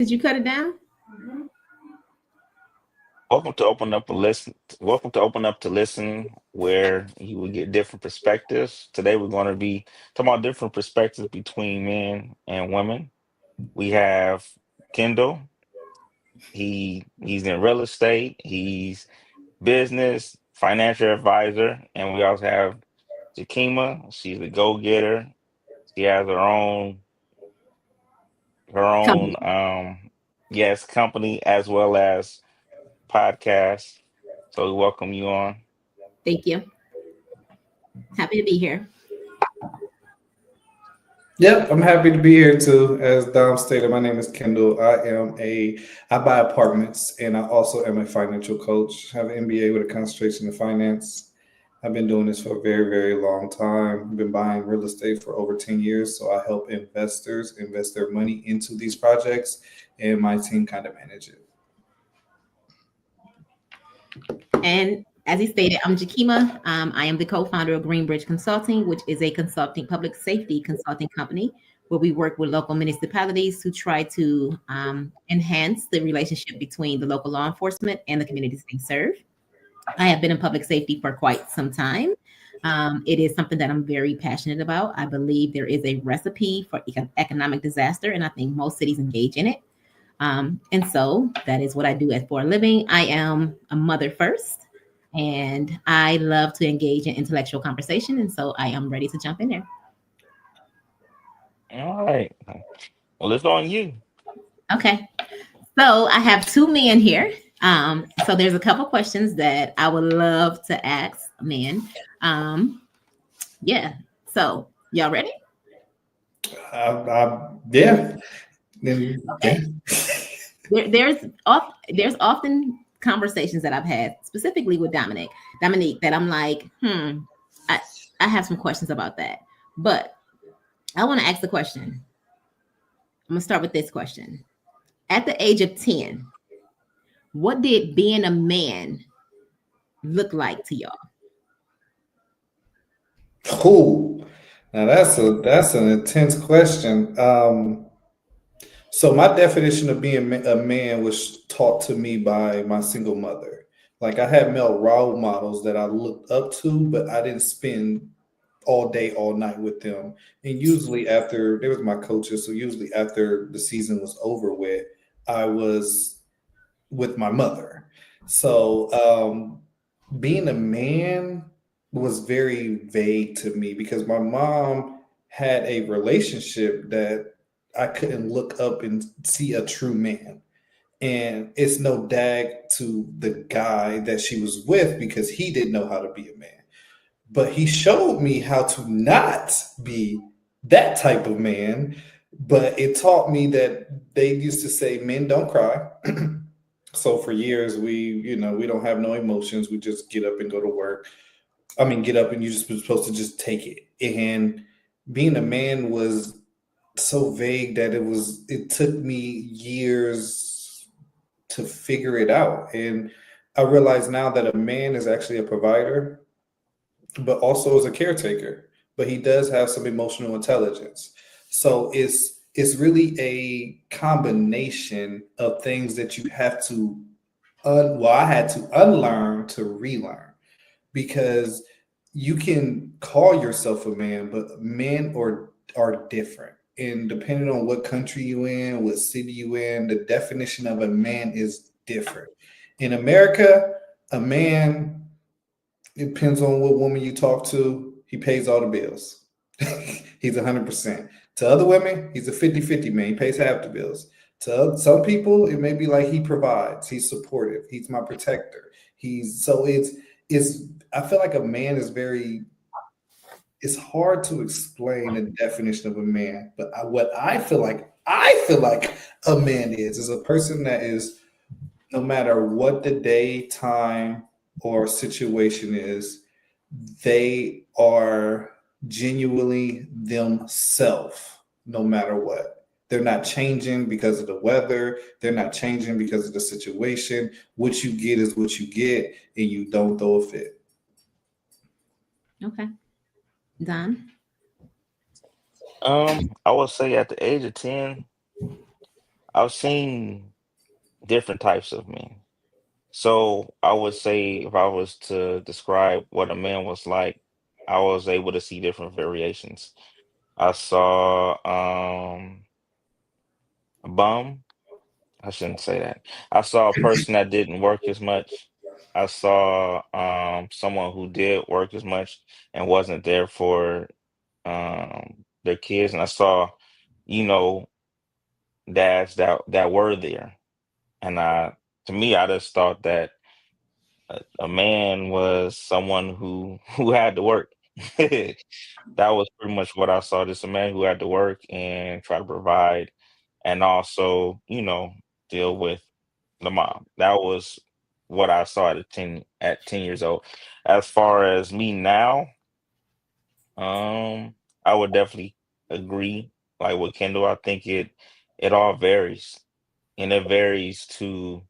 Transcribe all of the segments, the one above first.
Did you cut it down? Welcome to open up a listen. Welcome to open up to listen, where you will get different perspectives. Today, we're going to be talking about different perspectives between men and women. We have Kendall. He's in real estate. He's business financial advisor, and we also have Jakima. She's a go getter. She has her own Company. yes company as well as podcast. So we welcome you on. Thank you. Happy to be here. Yep, I'm happy to be here too. As Dom stated, my name is Kendall. I buy apartments and I also am a financial coach. I have an MBA with a concentration in finance. I've been doing this for a very, very long time. I've been buying real estate for over 10 years. So I help investors invest their money into these projects and my team kind of manage it. And as he stated, I'm Jakima. I am the co-founder of Greenbridge Consulting, which is a consulting public safety consulting company where we work with local municipalities to try to enhance the relationship between the local law enforcement and the communities they serve. I have been in public safety for quite some time. It is something that I'm very passionate about. I believe there is a recipe for economic disaster, and I think most cities engage in it. And so that is what I do as for a living. I am a mother first, and I love to engage in intellectual conversation. And so I am ready to jump in there. All right. Well, it's on you. Okay. So I have two men here. So there's a couple questions that I would love to ask men. Um, yeah. So y'all ready? Yeah. Then, yeah. Okay. There's often conversations that I've had specifically with Dominique, that I'm like, I, I have some questions about that. But I want to ask the question. I'm gonna start with this question. At the age of 10, what did being a man look like to y'all? Cool. Now that's an intense question. So my definition of being a man was taught to me by my single mother. Like I had male role models that I looked up to, but I didn't spend all day, all night with them. And usually after they was my coaches, so usually after the season was over with, I was with my mother. So being a man was very vague to me because my mom had a relationship that I couldn't look up and see a true man. And it's no dag to the guy that she was with because he didn't know how to be a man. But he showed me how to not be that type of man. But it taught me that they used to say men don't cry. So for years we don't have no emotions. We just get up and go to work. I mean, get up and you're just supposed to just take it. And being a man was so vague that it took me years to figure it out. And I realize now that a man is actually a provider, but also is a caretaker. But he does have some emotional intelligence. So it's really a combination of things that you have to I had to unlearn to relearn because you can call yourself a man, but men are different. And depending on what country you in, what city you in, the definition of a man is different. In America, a man, it depends on what woman you talk to, he pays all the bills. He's 100%. To other women, he's a 50-50 man. He pays half the bills. To some people, it may be like he provides, he's supportive, he's my protector. It's I feel like a man is very it's hard to explain the definition of a man, but what I feel like a man is a person that is no matter what the day, time, or situation is, they are genuinely themselves no matter what. They're not changing because of the weather. They're not changing because of the situation. What you get is what you get, and you don't throw a fit. Okay. Don? I would say at the age of 10, I've seen different types of men. So I would say if I was to describe what a man was like, I was able to see different variations. I saw a bum. I shouldn't say that. I saw a person that didn't work as much. I saw someone who did work as much and wasn't there for their kids. And I saw, you know, dads that were there. And to me, I just thought that a man was someone who had to work. That was pretty much what I saw. Just a man who had to work and try to provide, and also, deal with the mom. That was what I saw at 10 years old. As far as me now, I would definitely agree. Like with Kendall, I think it all varies, and it varies to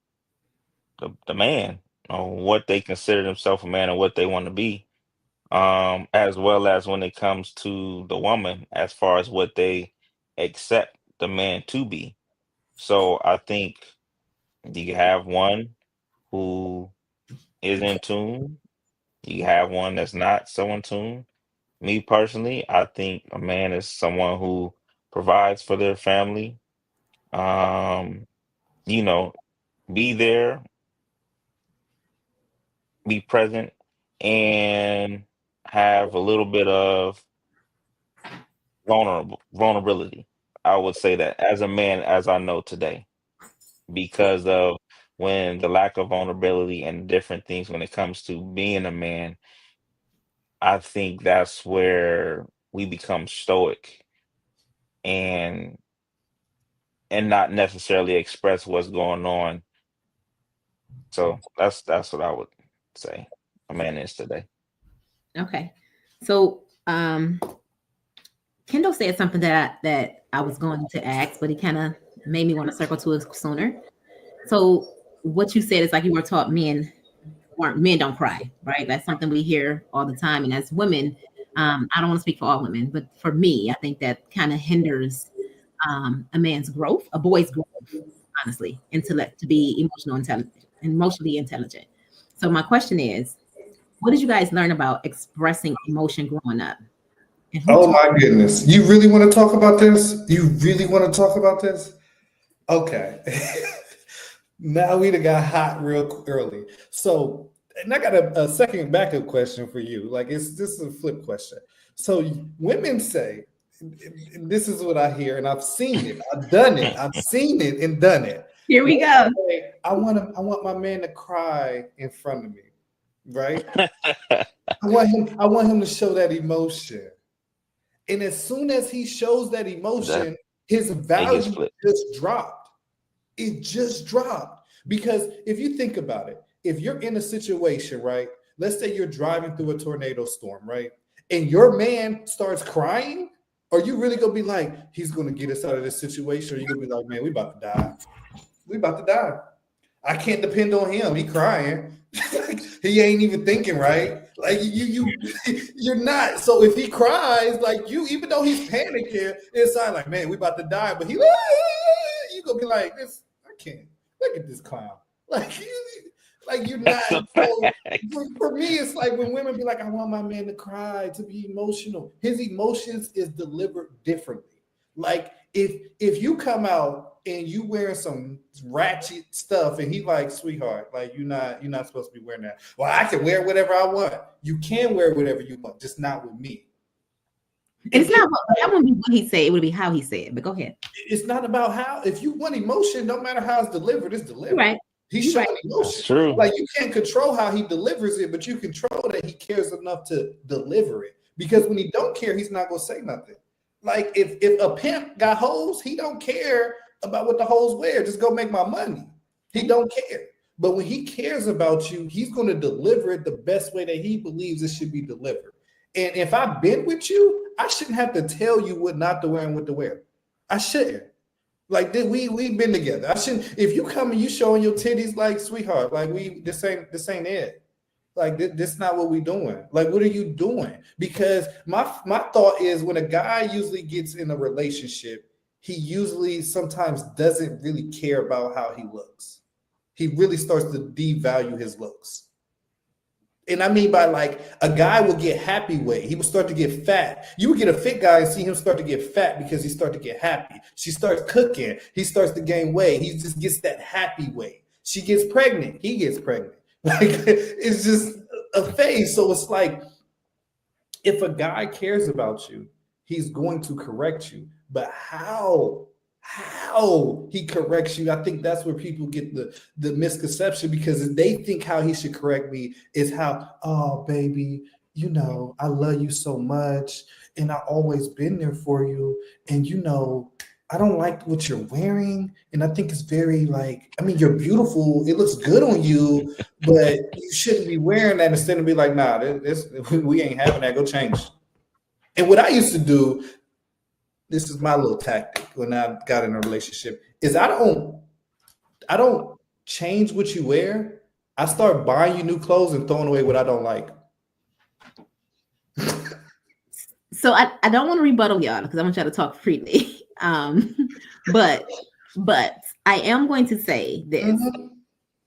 the man on what they consider themselves a man and what they want to be, as well as when it comes to the woman as far as what they accept the man to be. So I think you have one who is in tune, you have one that's not so in tune. Me personally, I think a man is someone who provides for their family, um, you know, be there, be present, and have a little bit of vulnerability. I would say that as a man, as I know today, because of when the lack of vulnerability and different things when it comes to being a man, I think that's where we become stoic and not necessarily express what's going on. So that's what I would say a man is today. Okay. So Kendall said something that I was going to ask, but he kind of made me want to circle to it sooner. So what you said is like you were taught men don't cry, right? That's something we hear all the time. And as women, I don't want to speak for all women, but for me, I think that kind of hinders a man's growth, a boy's growth, honestly, intellect to be emotionally intelligent. So my question is, what did you guys learn about expressing emotion growing up? And who Oh taught? my goodness. You really want to talk about this? You really want to talk about this? Okay. Now we done got hot real early. So, and I got a second backup question for you. Like, this is a flip question. So, women say, and this is what I hear, and I've seen it, I've done it, I've seen it and done it. Here we go. I want my man to cry in front of me, right? I want him to show that emotion. And as soon as he shows that emotion, his It gets value flipped. just dropped. It just dropped. Because if you think about it, if you're in a situation, right? Let's say you're driving through a tornado storm, right? And your man starts crying, are you really gonna be like, he's gonna get us out of this situation? Or you gonna be like, man, we about to die. We about to die. I can't depend on him. He crying. He ain't even thinking right. Like you're not. So if he cries, like you, even though he's panicking inside, like man, we about to die. But you gonna be like this. I can't look at this clown. Like you're not. That's a So fact. for me, it's like when women be like, I want my man to cry, to be emotional. His emotions is delivered differently. Like if you come out and you wearing some ratchet stuff and he like, sweetheart, like you're not supposed to be wearing that. Well, I can wear whatever I want. You can wear whatever you want, just not with me. It's not that wouldn't be what he said, it would be how he said it. But go ahead. It's not about how. If you want emotion, no matter how it's delivered, it's delivered. Right. He's You're showing right. emotion. That's true. Like you can't control how he delivers it, but you control that he cares enough to deliver it. Because when he don't care, he's not gonna say nothing. Like if a pimp got hoes, he don't care about what the hoes wear. Just go make my money. He don't care. But when he cares about you, he's going to deliver it the best way that he believes it should be delivered. And if I've been with you, I shouldn't have to tell you what not to wear and what to wear. I shouldn't. Like we've been together. I shouldn't. If you come and you showing your titties, like sweetheart, like this ain't it. Like this not what we doing. Like what are you doing? Because my thought is when a guy usually gets in a relationship, he usually sometimes doesn't really care about how he looks. He really starts to devalue his looks. And I mean by like a guy will get happy weight. He will start to get fat. You would get a fit guy and see him start to get fat because he starts to get happy. She starts cooking. He starts to gain weight. He just gets that happy weight. She gets pregnant. He gets pregnant. Like it's just a phase. So it's like if a guy cares about you, he's going to correct you. But how he corrects you, I think that's where people get the misconception, because they think how he should correct me is how, oh baby, you know, I love you so much and I always been there for you, and you know, I don't like what you're wearing, and I think it's very like, I mean, you're beautiful, it looks good on you, but you shouldn't be wearing that. Instead of be like, nah, we ain't having that, go change. And what I used to do, this is my little tactic when I got in a relationship, is I don't change what you wear. I start buying you new clothes and throwing away what I don't like. So I don't want to rebuttal y'all because I want y'all to talk freely. But I am going to say this. Mm-hmm.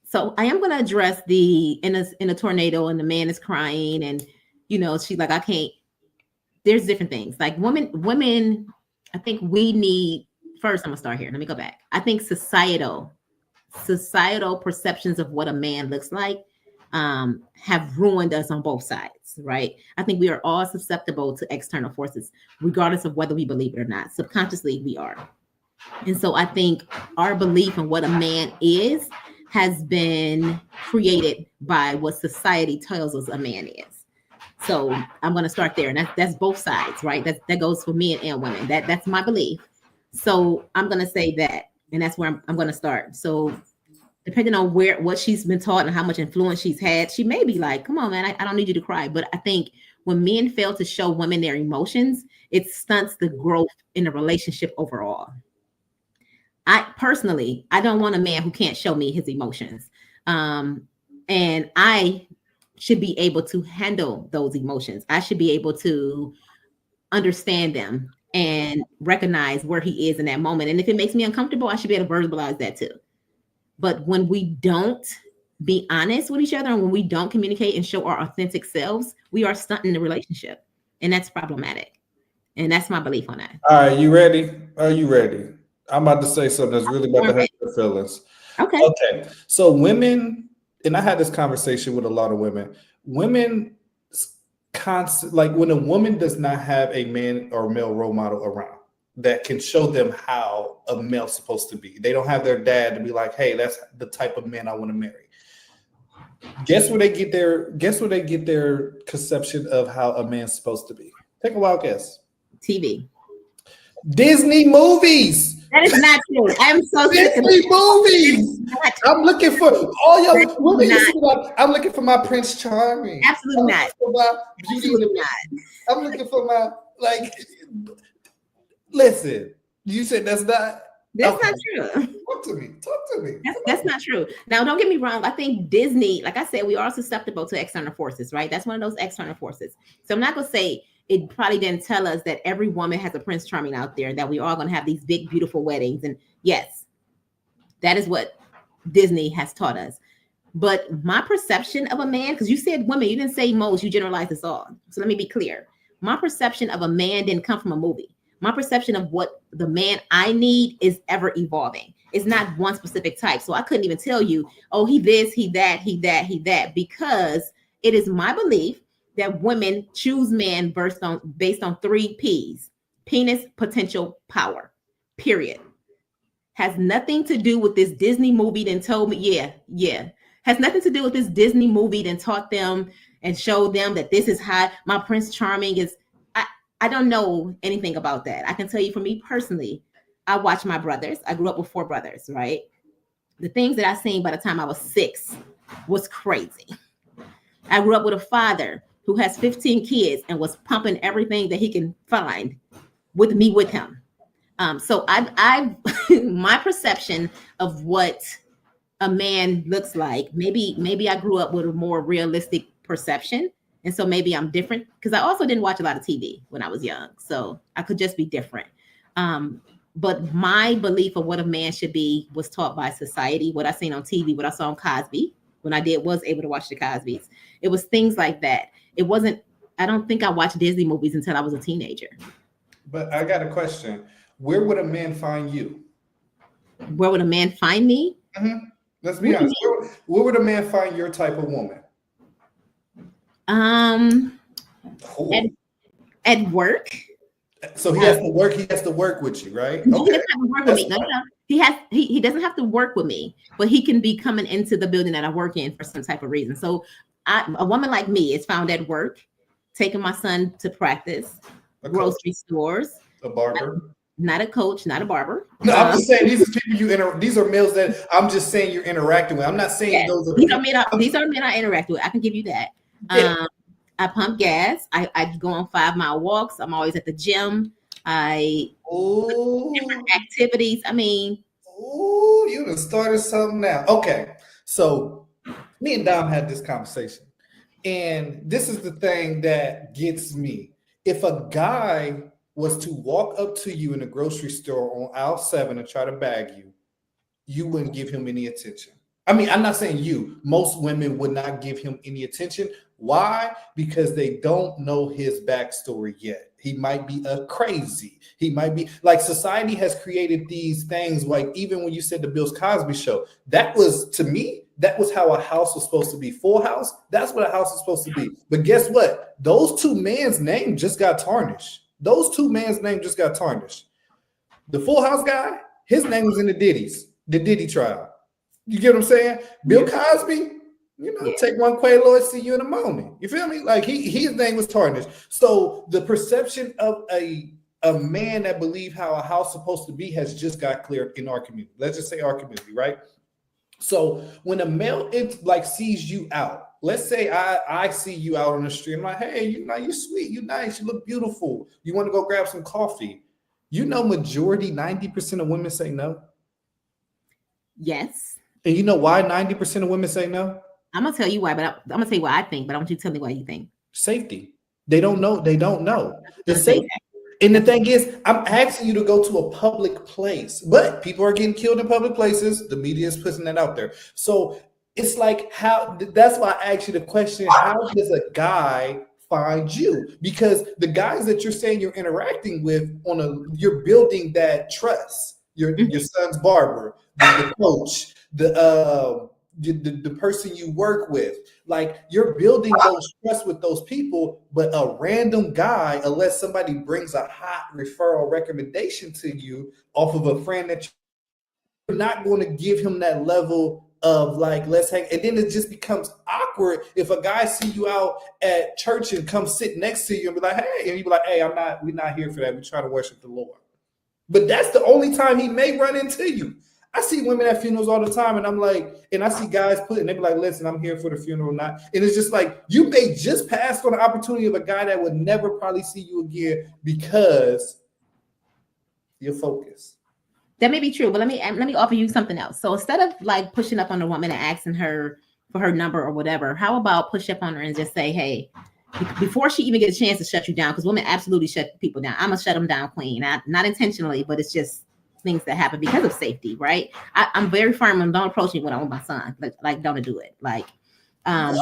So I am going to address in a tornado and the man is crying and, you know, she's like, I can't. There's different things like women. I think we need, first, I'm gonna start here. Let me go back. I think societal perceptions of what a man looks like have ruined us on both sides, right? I think we are all susceptible to external forces, regardless of whether we believe it or not. Subconsciously, we are. And so I think our belief in what a man is has been created by what society tells us a man is. So I'm going to start there, and that's both sides, right? That goes for men and women. That's my belief. So I'm going to say that, and that's where I'm going to start. So depending on what she's been taught and how much influence she's had, she may be like, "Come on, man, I don't need you to cry." But I think when men fail to show women their emotions, it stunts the growth in the relationship overall. I don't want a man who can't show me his emotions, and I should be able to handle those emotions. I should be able to understand them and recognize where he is in that moment. And if it makes me uncomfortable, I should be able to verbalize that too. But when we don't be honest with each other and when we don't communicate and show our authentic selves, we are stunting the relationship. And that's problematic. And that's my belief on that. All right, you ready? Are you ready? I'm about to say something that's really about to hurt your feelings. Okay. So women, and I had this conversation with a lot of women. Women like when a woman does not have a man or male role model around that can show them how a male's supposed to be. They don't have their dad to be like, hey, that's the type of man I want to marry. Guess where they get their conception of how a man's supposed to be? Take a wild guess. TV. Disney movies. That is not true. I'm so sick of Disney movies. I'm looking for all y'all women. I'm looking for my Prince Charming. Absolutely not. Absolutely not. I'm looking for my Listen, you said that's not. That's not true. Talk to me. That's not true. Now, don't get me wrong. I think Disney, like I said, we are susceptible to external forces, right? That's one of those external forces. So I'm not going to say it probably didn't tell us that every woman has a Prince Charming out there, that we are going to have these big, beautiful weddings. And yes, that is what Disney has taught us. But my perception of a man, because you said women, you didn't say most, you generalized us all. So let me be clear. My perception of a man didn't come from a movie. My perception of what the man I need is ever evolving. It's not one specific type. So I couldn't even tell you, oh, he this, he that, he that, he that, because it is my belief that women choose men based on 3 P's: penis, potential, power, period. Has nothing to do with this Disney movie that told me, has nothing to do with this Disney movie that taught them and showed them that this is how my Prince Charming is. I don't know anything about that. I can tell you for me personally, I watched my brothers. I grew up with 4 brothers, right? The things that I seen by the time I was 6 was crazy. I grew up with a father who has 15 kids and was pumping everything that he can find with him. So I my perception of what a man looks like, maybe I grew up with a more realistic perception. And so maybe I'm different because I also didn't watch a lot of TV when I was young. So I could just be different. but my belief of what a man should be was taught by society, what I seen on TV, what I saw on Cosby when was able to watch the Cosbys. It was things like that. It wasn't, I don't think I watched Disney movies until I was a teenager. But I got a question. Where would a man find you? Where would a man find me? Mm-hmm. Let's be honest. Where would a man find your type of woman? At work. So he has to work. He has to work with you, right? Okay. He doesn't have to work with me. No. He doesn't have to work with me, but he can be coming into the building that I work in for some type of reason. So a woman like me is found at work, taking my son to practice, grocery stores. A barber. Not a coach, not a barber. No, I'm just saying these are people these are males that I'm just saying you're interacting with. I'm not saying those are these are men I interact with. I can give you that. Yeah. I pump gas. I go on 5-mile walks. I'm always at the gym. Different activities. I mean, you done started something now. Okay, so me and Dom had this conversation, and this is the thing that gets me. If a guy was to walk up to you in a grocery store on aisle 7 and try to bag you, you wouldn't give him any attention. I mean, I'm not saying you. Most women would not give him any attention. Why? Because they don't know his backstory yet. He might be a crazy. He might be like society has created these things. Like even when you said the Bill Cosby show, that was to me, that was how a house was supposed to be. Full House. That's what a house is supposed to be. But guess what? Those two men's name just got tarnished. The Full House guy, his name was in the Diddy trial. You get what I'm saying? Bill Cosby, take one Quaalude, see you in the morning. You feel me? Like his name was tarnished. So the perception of a man that believe how a house is supposed to be has just got cleared in our community. Let's just say our community, right? So when a male sees you out, let's say I see you out on the street. I'm like, hey, you're sweet, you're nice, you look beautiful. You want to go grab some coffee? Majority 90% of women say no. Yes. And you know why 90% of women say no? I'm gonna tell you why, but I'm gonna tell you what I think. But I want you to tell me what you think. Safety. They don't know. The safety. And the thing is, I'm asking you to go to a public place, but people are getting killed in public places. The media is pushing that out there. So it's like that's why I asked you the question, how does a guy find you? Because the guys that you're saying you're interacting with you're building that trust. Your son's barber, the coach, the person you work with, like you're building those trust with those people. But a random guy, unless somebody brings a hot referral recommendation to you off of a friend, that you're not going to give him that level of like, let's hang. And then it just becomes awkward if a guy see you out at church and come sit next to you and be like, hey, and you be like, hey, we're not here for that. We're trying to worship the Lord. But that's the only time he may run into you. I see women at funerals all the time, and I'm like, and I see guys and they be like, listen, I'm here for the funeral, not. And it's just like, you may just pass on the opportunity of a guy that would never probably see you again because you're focused. That may be true, but let me offer you something else. So instead of like pushing up on the woman and asking her for her number or whatever, how about push up on her and just say, hey, before she even gets a chance to shut you down, because women absolutely shut people down. I'm gonna shut them down queen, not intentionally, but it's just things that happen because of safety, right? I'm very firm on don't approach me when I'm with my son. Like don't do it. Like I'm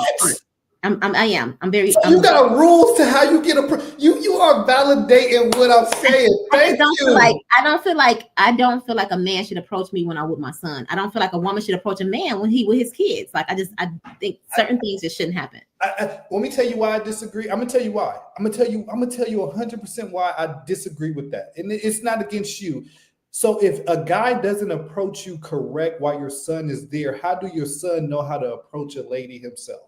very. So you got rules to how you get you are validating what I'm saying. I don't feel like a man should approach me when I'm with my son. I don't feel like a woman should approach a man when he with his kids. Like I think certain things just shouldn't happen. Let me tell you why I disagree. I'm gonna tell you why. I'm gonna tell you 100% why I disagree with that. And it's not against you. So if a guy doesn't approach you correct while your son is there, how do your son know how to approach a lady himself?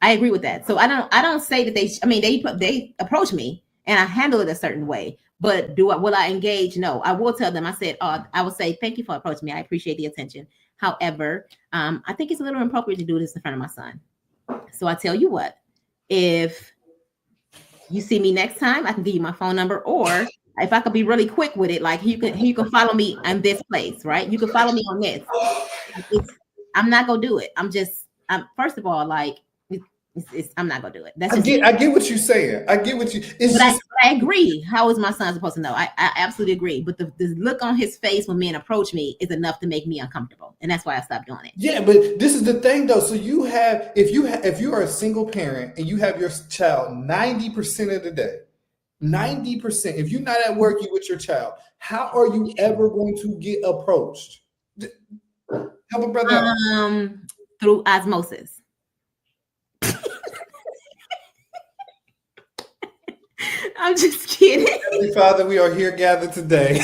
I agree with that. So I don't say that they approach me and I handle it a certain way. But will I engage? No, I will tell them. I will say, thank you for approaching me. I appreciate the attention. However, I think it's a little inappropriate to do this in front of my son. So I tell you what, if you see me next time, I can give you my phone number, or if I could be really quick with it, like you can follow me in this place, right? You can follow me on this. I'm not gonna do it. I'm first of all, like, I'm not gonna do it. That's I get what you're saying. I get what you. It's but just. I agree. How is my son supposed to know? I absolutely agree. But the look on his face when men approach me is enough to make me uncomfortable, and that's why I stopped doing it. Yeah, but this is the thing though. So you have, if you are a single parent and you have your child 90% of the day, 90%. If you're not at work, you with your child. How are you ever going to get approached? Help a brother out. Through osmosis. I'm just kidding. Heavenly Father, we are here gathered today.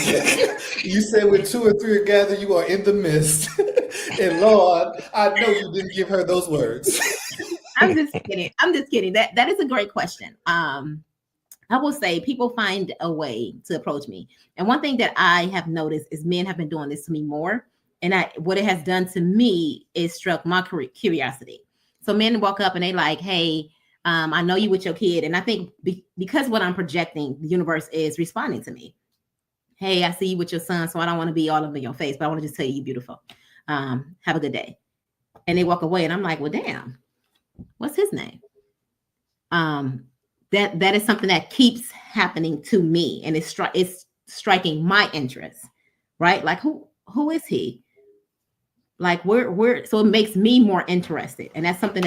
You said when 2 or 3 are gathered, you are in the midst. And Lord, I know you didn't give her those words. I'm just kidding. That is a great question. I will say people find a way to approach me. And one thing that I have noticed is men have been doing this to me more. And what it has done to me is struck my curiosity. So men walk up and they like, hey, I know you with your kid. And I think because what I'm projecting, the universe is responding to me. Hey, I see you with your son. So I don't want to be all up in your face, but I want to just tell you you're beautiful. Have a good day. And they walk away and I'm like, well, damn, what's his name? That is something that keeps happening to me. And it's striking my interest, right? Like who is he? Like so it makes me more interested. And that's something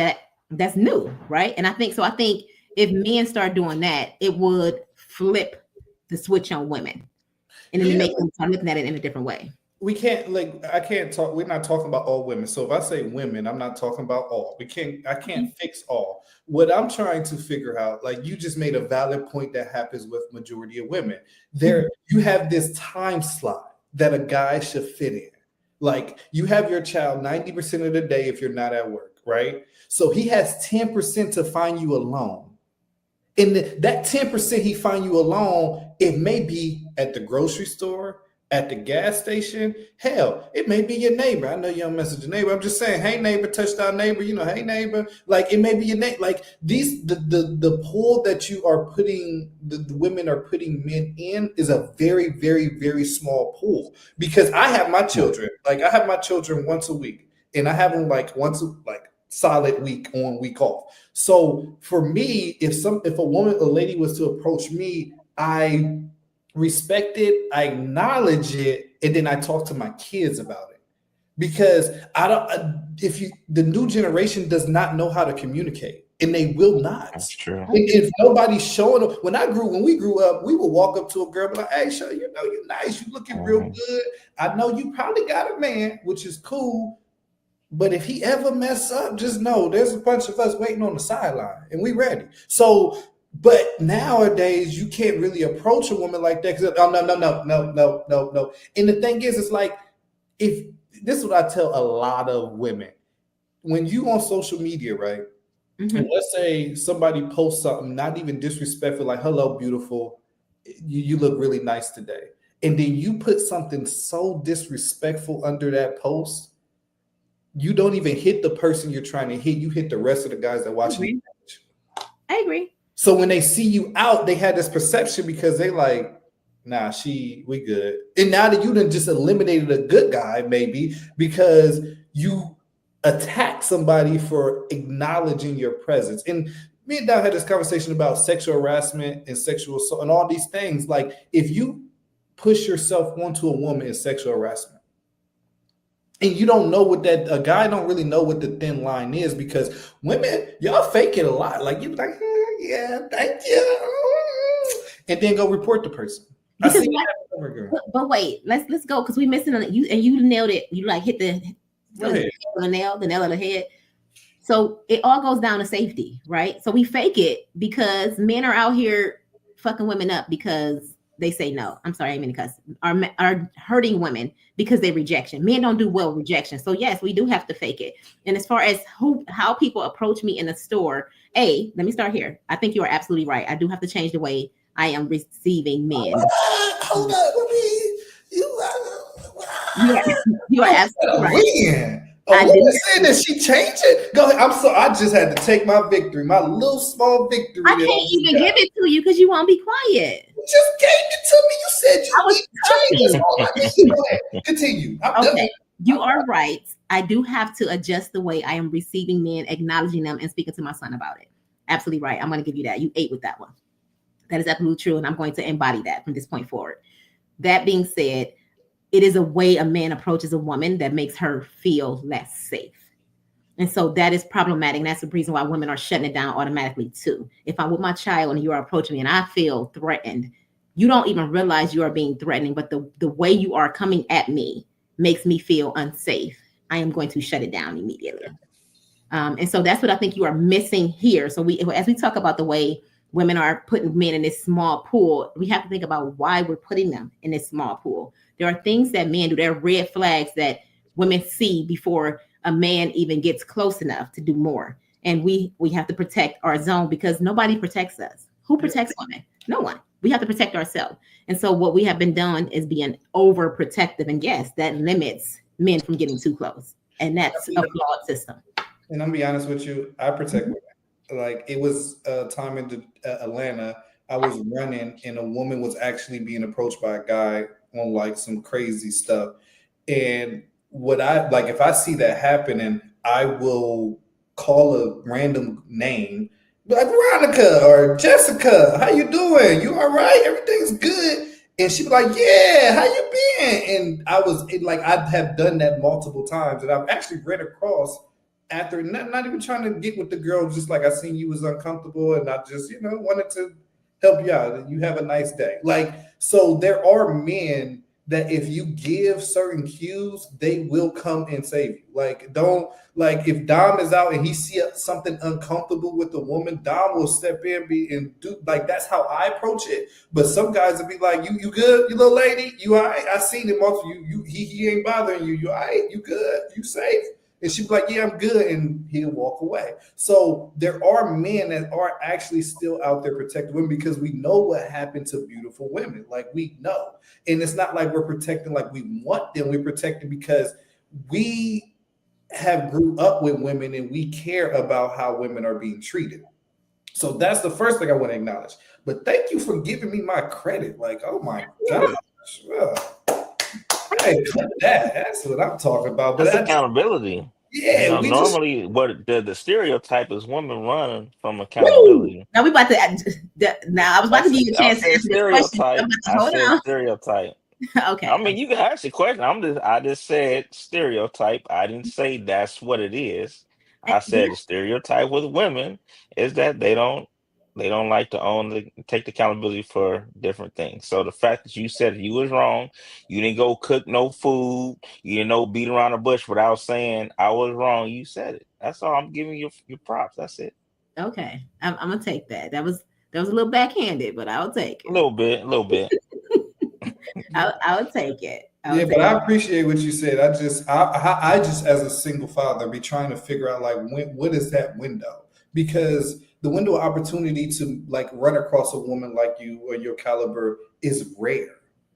that's new, right? And I think if men start doing that, it would flip the switch on women. And then make them start looking at it in a different way. We can't we're not talking about all women. So if I say women, I'm not talking about all. I can't fix all. What I'm trying to figure out, like you just made a valid point that happens with majority of women. You have this time slot that a guy should fit in. Like you have your child 90% of the day if you're not at work, right? So he has 10% to find you alone. And that 10% he find you alone, it may be at the grocery store, at the gas station. Hell, it may be your neighbor. I know you don't message your neighbor. I'm just saying, hey neighbor, touchdown neighbor, hey neighbor. Like it may be your neighbor. Like the pool that you are putting, the women are putting men in is a very, very, very small pool. Because I have my children, once a week. And I have them solid week on, week off. So for me, if a lady was to approach me, I respect it, I acknowledge it, and then I talk to my kids about it. Because the new generation does not know how to communicate, and they will not. That's true. And if nobody's showing up, when we grew up, we would walk up to a girl and be like, hey, sure, you're nice, you looking real good. I know you probably got a man, which is cool. But if he ever mess up, just know there's a bunch of us waiting on the sideline and we ready. So, but nowadays you can't really approach a woman like that because no. And the thing is, it's like, if this is what I tell a lot of women. When you on social media, right? Mm-hmm. And let's say somebody posts something not even disrespectful, like, hello, beautiful, you look really nice today. And then you put something so disrespectful under that post, you don't even hit the person you're trying to hit. You hit the rest of the guys that watch you. I agree. So when they see you out, they had this perception because they like, nah, we good. And now that you done just eliminated a good guy, maybe because you attack somebody for acknowledging your presence. And me and Dow had this conversation about sexual harassment and sexual assault and all these things. Like if you push yourself onto a woman in sexual harassment, and you don't know a guy don't really know what the thin line is, because women, y'all fake it a lot. Like you be like, yeah, thank you. And then go report the person. But wait, let's go, because we missing on it. You nailed it. You like hit the nail on the head. So it all goes down to safety, right? So we fake it because men are out here fucking women up because they say no. I'm sorry, I mean to cuss. Are hurting women because they rejection. Men don't do well with rejection. So yes, we do have to fake it. And as far as how people approach me in a store, let me start here. I think you are absolutely right. I do have to change the way I am receiving men. Hold on, you are absolutely right. I didn't say that she changed it. Go ahead. I'm sorry. I just had to take my victory, my little small victory. I can't even give it to you because you won't be quiet. You just gave it to me. You said you need to change it. Go ahead. Continue. I'm done. You are right. I do have to adjust the way I am receiving men, acknowledging them, and speaking to my son about it. Absolutely right. I'm going to give you that. You ate with that one. That is absolutely true. And I'm going to embody that from this point forward. That being said, it is a way a man approaches a woman that makes her feel less safe. And so that is problematic. And that's the reason why women are shutting it down automatically too. If I'm with my child and you are approaching me and I feel threatened, you don't even realize you are being threatening, but the way you are coming at me makes me feel unsafe. I am going to shut it down immediately. And so that's what I think you are missing here. So as we talk about the way women are putting men in this small pool, we have to think about why we're putting them in this small pool. There are things that men do. There are red flags that women see before a man even gets close enough to do more. And we have to protect our zone because nobody protects us. Who protects women? No one. We have to protect ourselves. And so what we have been done is being overprotective. And yes, that limits men from getting too close. And that's a flawed system. And I'm gonna be honest with you, I protect women. Like it was a time in Atlanta, I was running and a woman was actually being approached by a guy on like some crazy stuff. And what I like, if I see that happening, I will call a random name, like Veronica or Jessica. How you doing? You all right? Everything's good. And she'd be like, "Yeah, how you been?" And I was like, I have done that multiple times, and I've actually ran across after not even trying to get with the girl, just like I seen you was uncomfortable, and I just wanted to help you out. And you have a nice day. Like so, there are men that if you give certain cues, they will come and save you. Like, don't like if Dom is out and he see something uncomfortable with a woman, Dom will step in and do like that's how I approach it. But some guys will be like, you good, you little lady, you all right? I seen him also. He ain't bothering you. You all right? You good? You safe? And she'd be like, "Yeah, I'm good," and he'll walk away. So there are men that are actually still out there protecting women because we know what happened to beautiful women. Like we know. And it's not like we're protecting like we want them. We're protecting because we have grew up with women and we care about how women are being treated. So that's the first thing I want to acknowledge. But thank you for giving me my credit. Like, oh my gosh. Hey, that's what I'm talking about. But that's accountability. Yeah, normally what the stereotype is women run from accountability. Now we about to. Now I was about to give you a chance to answer this question. Hold on. Stereotype. Okay. I mean, you can ask the question. I just said stereotype. I didn't say that's what it is. I said the stereotype with women is that they don't like to take the accountability for different things. So the fact that you said you was wrong, you didn't go cook no food, you didn't beat around the bush without saying I was wrong. You said it. That's all. I'm giving you your props. That's it. Okay, I'm gonna take that. That was a little backhanded, but I'll take it. A little bit. I'll take it. But I appreciate what you said. I just as a single father be trying to figure out like what is that window, because the window of opportunity to like run across a woman like you or your caliber is rare.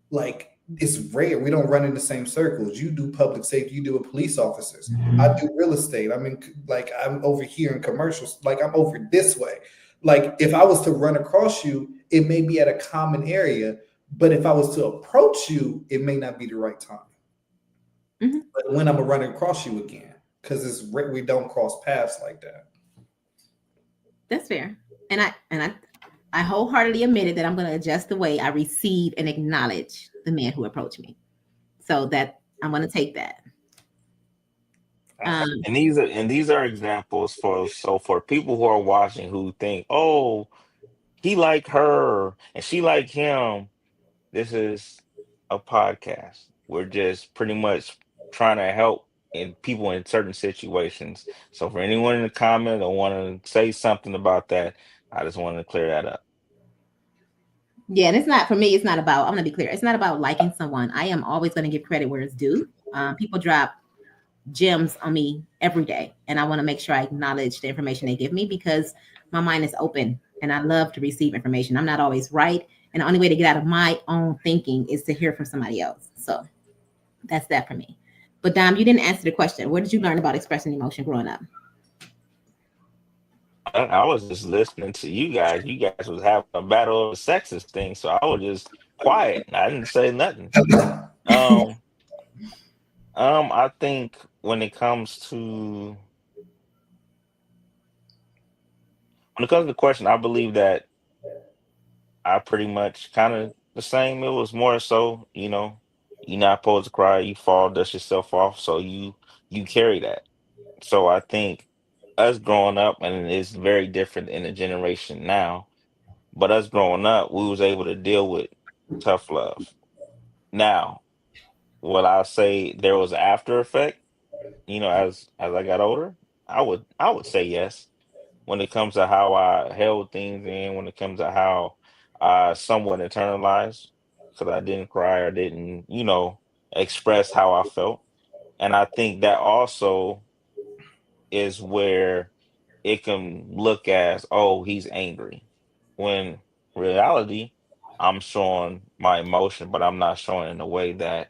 Like it's rare. We don't run in the same circles. You do public safety, you do with police officers. I do real estate. I mean, like I'm over here in commercials, like I'm over this way. Like if I was to run across you, it may be at a common area, but if I was to approach you, it may not be the right time. Mm-hmm. But when I'm gonna run across you again, because we don't cross paths like that. That's fair. And I wholeheartedly admitted that I'm going to adjust the way I receive and acknowledge the man who approached me. So that I'm going to take that. And these are examples for people who are watching who think, oh, he like her and she like him. This is a podcast. We're just pretty much trying to help people in certain situations. So for anyone in the comment that want to say something about that, I just wanted to clear that up. Yeah, and it's not for me. It's not about. I'm going to be clear. It's not about liking someone. I am always going to give credit where it's due. People drop gems on me every day, and I want to make sure I acknowledge the information they give me because my mind is open and I love to receive information. I'm not always right, and the only way to get out of my own thinking is to hear from somebody else. So that's that for me. But Dom, you didn't answer the question. Where did you learn about expressing emotion growing up? I was just listening to you guys. You guys was having a battle of the sexist thing, so I was just quiet. I didn't say nothing. I think when it comes to the question, I believe that I pretty much kind of the same. It was more so, you're not supposed to cry, you fall, dust yourself off, so you carry that. So I think us growing up, and it's very different in the generation now, but us growing up, we was able to deal with tough love. Now, will I say there was an after effect, as I got older? I would say yes. When it comes to how I held things in, when it comes to how I somewhat internalized, because I didn't cry or didn't, express how I felt. And I think that also is where it can look as, oh, he's angry. When reality, I'm showing my emotion, but I'm not showing it in a way that,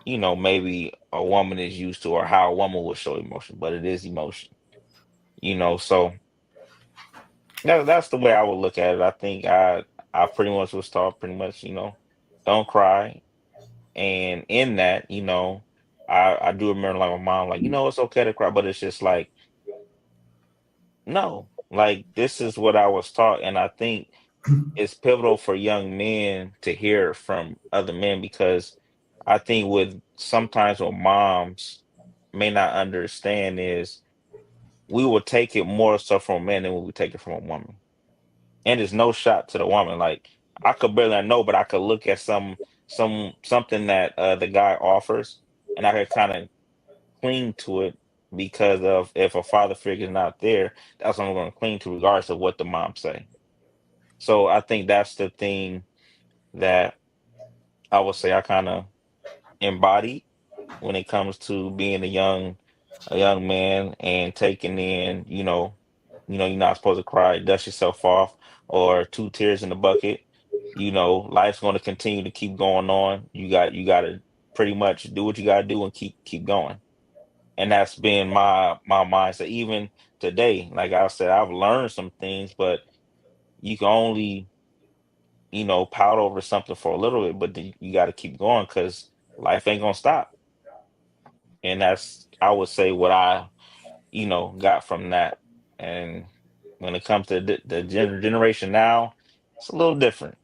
maybe a woman is used to, or how a woman would show emotion, but it is emotion, so that's the way I would look at it. I think I pretty much was taught pretty much, don't cry. And in that, I do remember like my mom, like, it's okay to cry, but it's just like, no, like this is what I was taught. And I think it's pivotal for young men to hear from other men, because I think with sometimes what moms may not understand is we will take it more so from men than we would take it from a woman. And there's no shot to the woman. Like I could barely know, but I could look at something that the guy offers, and I could kind of cling to it because of if a father figure is not there, that's what I'm going to cling to, regardless of what the mom say. So I think that's the thing that I would say I kind of embody when it comes to being a young man and taking in, you're not supposed to cry, dust yourself off, or two tears in the bucket. Life's going to continue to keep going on. You got to pretty much do what you got to do and keep going. And that's been my mindset even today. Like I said, I've learned some things, but you can only, pout over something for a little bit, but then you got to keep going because life ain't gonna stop. And that's, I would say, what I got from that. And when it comes to the generation now, it's a little different.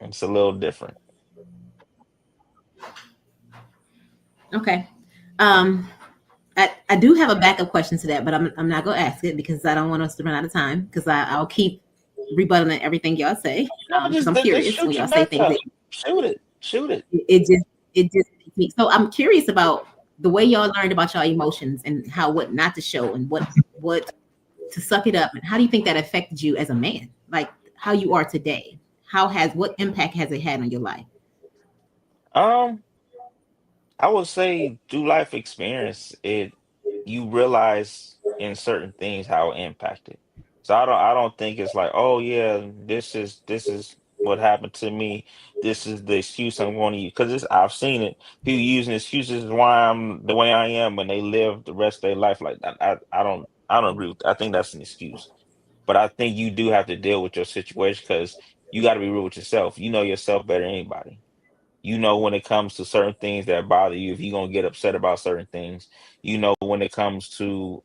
It's a little different. Okay. Um, I do have a backup question to that, but I'm not gonna ask it because I don't want us to run out of time because I'll keep rebutting everything y'all say No, because just I'm just curious when shoot your y'all say things backup. that Shoot it. Shoot it. it just makes me so I'm curious about the way y'all learned about y'all emotions and how what not to show and what to suck it up, and how do you think that affected you as a man, like how you are today? What impact has it had on your life? Um, I would say through life experience, you realize in certain things how it impacted. So I don't think it's like, oh yeah, this is what happened to me. This is the excuse I'm going to use, because I've seen it. People using excuses is why I'm the way I am, and they live the rest of their life like that. I don't agree with that. I think that's an excuse. But I think you do have to deal with your situation, because you got to be real with yourself. You know yourself better than anybody. When it comes to certain things that bother you, if you're gonna get upset about certain things. When it comes to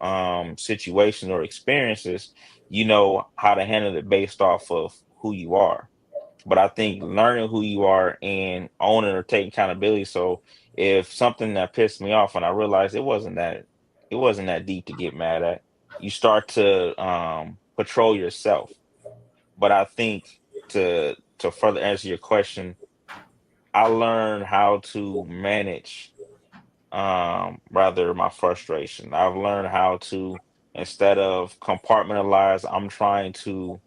situations or experiences, you know how to handle it based off of who you are. But I think learning who you are and owning or taking accountability. So if something that pissed me off and I realized it wasn't that deep to get mad at, you start to patrol yourself. But I think to further answer your question, I learned how to manage rather my frustration. I've learned how to, instead of compartmentalize, I'm trying to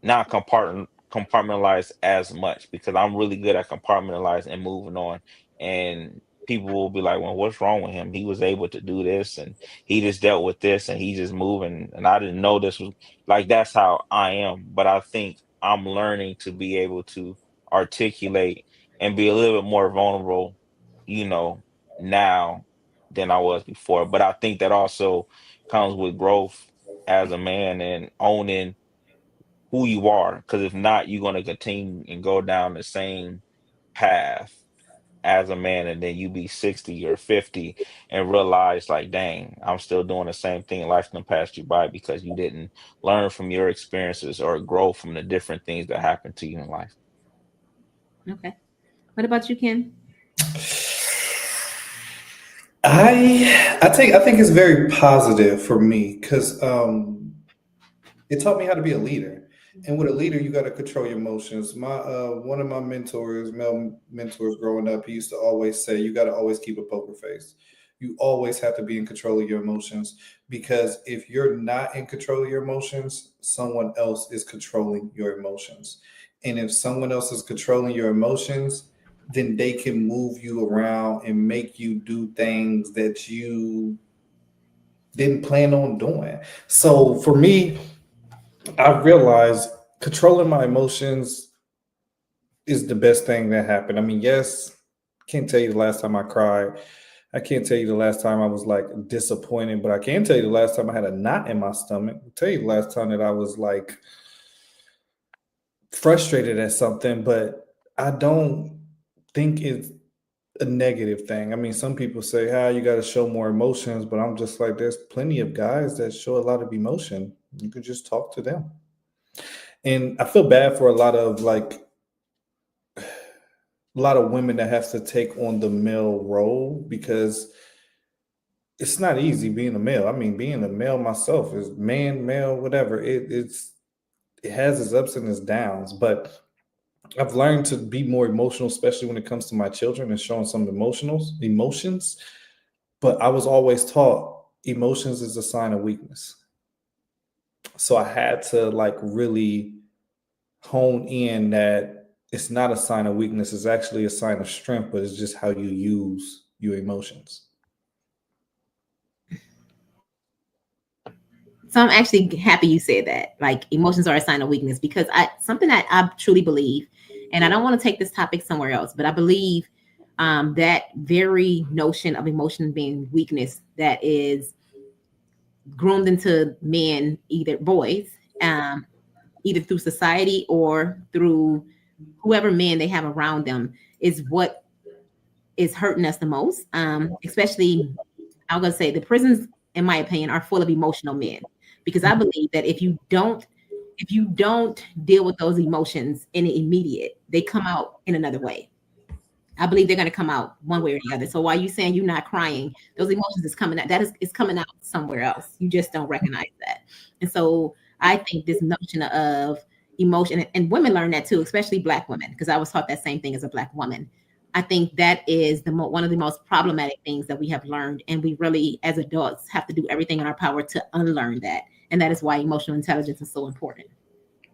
not compartmentalize as much, because I'm really good at compartmentalizing and moving on. And people will be like, "Well, what's wrong with him? He was able to do this, and he just dealt with this, and he just moving." And I didn't know this was like that's how I am. But I think I'm learning to be able to articulate and be a little bit more vulnerable, you know, now than I was before. But I think that also comes with growth as a man and owning who you are, because if not, you're going to continue and go down the same path as a man, and then you be 60 or 50 and realize like, dang, I'm still doing the same thing. Life done passed you by because you didn't learn from your experiences or grow from the different things that happened to you in life. Okay. What about you, Ken? I think it's very positive for me because it taught me how to be a leader. And with a leader, you got to control your emotions. My one of my mentors, male mentors growing up, he used to always say, "You got to always keep a poker face. You always have to be in control of your emotions because if you're not in control of your emotions, someone else is controlling your emotions. And if someone else is controlling your emotions, then they can move you around and make you do things that you didn't plan on doing." So for me, I realized controlling my emotions is the best thing that happened. I mean, yes, can't tell you the last time I cried. I can't tell you the last time I was like disappointed, but I can tell you the last time I had a knot in my stomach. I'll tell you the last time that I was like frustrated at something, but I don't think it's a negative thing. I mean, some people say, you got to show more emotions, but I'm just like, there's plenty of guys that show a lot of emotion. You could just talk to them. And I feel bad for a lot of women that have to take on the male role because it's not easy being a male. I mean, being a male myself is man, male, whatever. It has its ups and its downs, but I've learned to be more emotional, especially when it comes to my children and showing some emotions. But I was always taught emotions is a sign of weakness. So I had to like really hone in that it's not a sign of weakness. It's actually a sign of strength, but it's just how you use your emotions. So I'm actually happy you said that. Like emotions are a sign of weakness because something that I truly believe, and I don't want to take this topic somewhere else, but I believe that very notion of emotion being weakness that is groomed into men, either boys, either through society or through whoever man they have around them, is what is hurting us the most. Especially, I'm gonna say the prisons, in my opinion, are full of emotional men because I believe that if you don't deal with those emotions in the immediate, they come out in another way. I believe they're going to come out one way or the other. So while you saying you're not crying, those emotions is coming out. It's coming out somewhere else. You just don't recognize that. And so I think this notion of emotion, and women learn that too, especially Black women, because I was taught that same thing as a Black woman. I think that is one of the most problematic things that we have learned, and we really, as adults, have to do everything in our power to unlearn that. And that is why emotional intelligence is so important.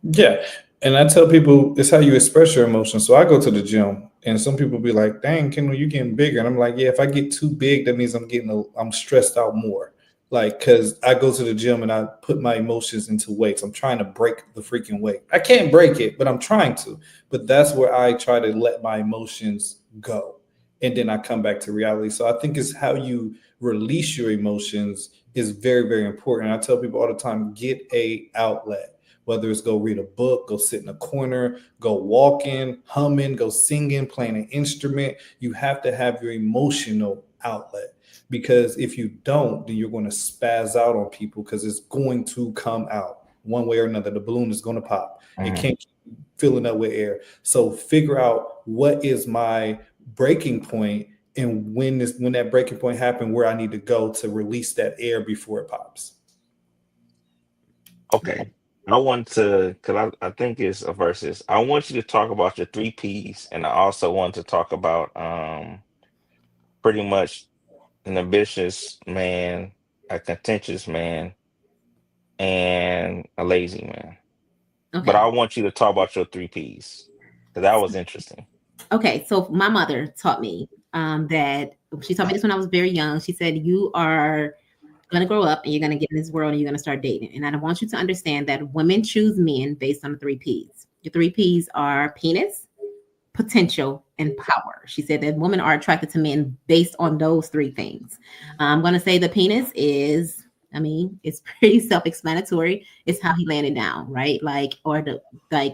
Yeah. And I tell people it's how you express your emotions. So I go to the gym and some people be like, "Dang, Kendall, you're getting bigger." And I'm like, yeah, if I get too big, that means I'm stressed out more. Like, cause I go to the gym and I put my emotions into weights. I'm trying to break the freaking weight. I can't break it, but I'm trying to. But that's where I try to let my emotions go. And then I come back to reality. So I think it's how you release your emotions is very, very important. I tell people all the time, get a outlet. Whether it's go read a book, go sit in a corner, go walking, humming, go singing, playing an instrument. You have to have your emotional outlet because if you don't, then you're going to spaz out on people because it's going to come out one way or another. The balloon is going to pop. It can't keep filling up with air. So figure out what is my breaking point and when that breaking point happened, where I need to go to release that air before it pops. Okay. I want to, because I think it's a versus. I want you to talk about your three P's, and I also want to talk about pretty much an ambitious man, a contentious man, and a lazy man. But Okay. I want you to talk about your three P's because that was interesting. Okay. So my mother taught me that she taught me this when I was very young. She said, you are going to grow up and you're going to get in this world and you're going to start dating. And I want you to understand that women choose men based on the three P's. Your three P's are penis, potential, and power. She said that women are attracted to men based on those three things. I'm going to say the penis is I mean, it's pretty self-explanatory. It's how he landed down, right? Like, or the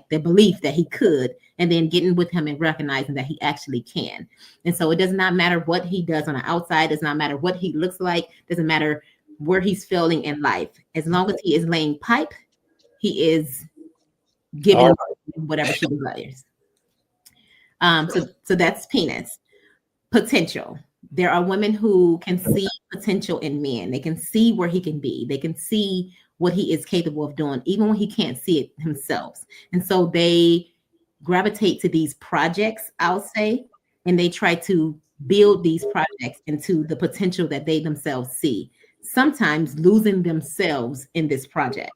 belief that he could, and then getting with him and recognizing that he actually can. And so it does not matter what he does on the outside, does not matter what he looks like, doesn't matter where he's feeling in life. As long as he is laying pipe, he is giving whatever she desires. So that's penis. Potential. There are women who can see potential in men. They can see where he can be. They can see what he is capable of doing, even when he can't see it himself. And so they gravitate to these projects, I'll say, and they try to build these projects into the potential that they themselves see, sometimes losing themselves in this project.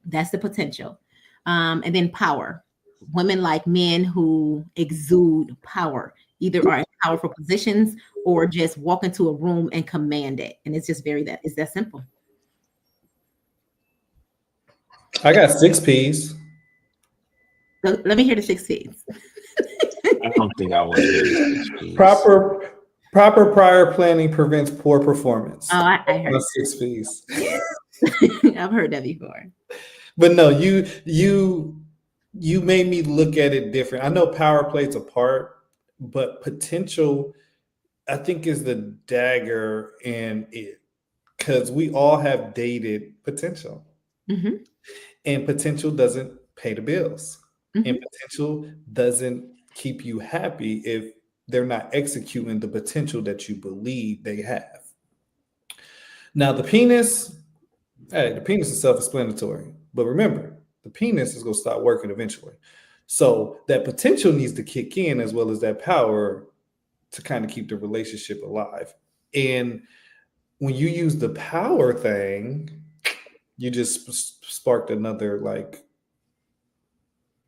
That's the potential. And then power. Women like men who exude power, either are in powerful positions or just walk into a room and command it. And it's just it's that simple. I got 6 P's. So let me hear the 6 P's. I don't think I want to hear the 6 P's. Proper prior planning prevents poor performance. Oh, I heard 6 P's. I've heard that before. But no, you made me look at it different. I know power plays a part, but potential, I think, is the dagger in it, because we all have dated potential, and potential doesn't pay the bills, and potential doesn't keep you happy if they're not executing the potential that you believe they have. Now, the penis is self-explanatory, but remember, the penis is going to stop working eventually. So that potential needs to kick in, as well as that power, to kind of keep the relationship alive. And when you use the power thing, you just sparked another, like,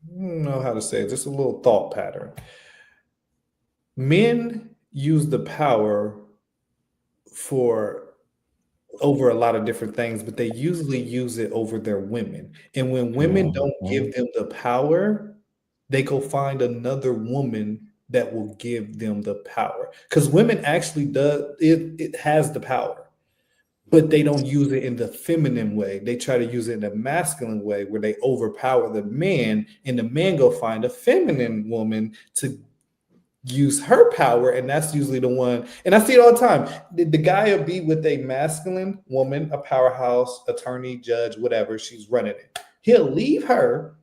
I don't know how to say it, just a little thought pattern. Men use the power for over a lot of different things, but they usually use it over their women. And when women don't give them the power, they go find another woman that will give them the power. Because women actually it has the power, but they don't use it in the feminine way. They try to use it in the masculine way, where they overpower the man, and the man go find a feminine woman to use her power, and that's usually the one. And I see it all the time. The guy will be with a masculine woman, a powerhouse, attorney, judge, whatever, she's running it. He'll leave her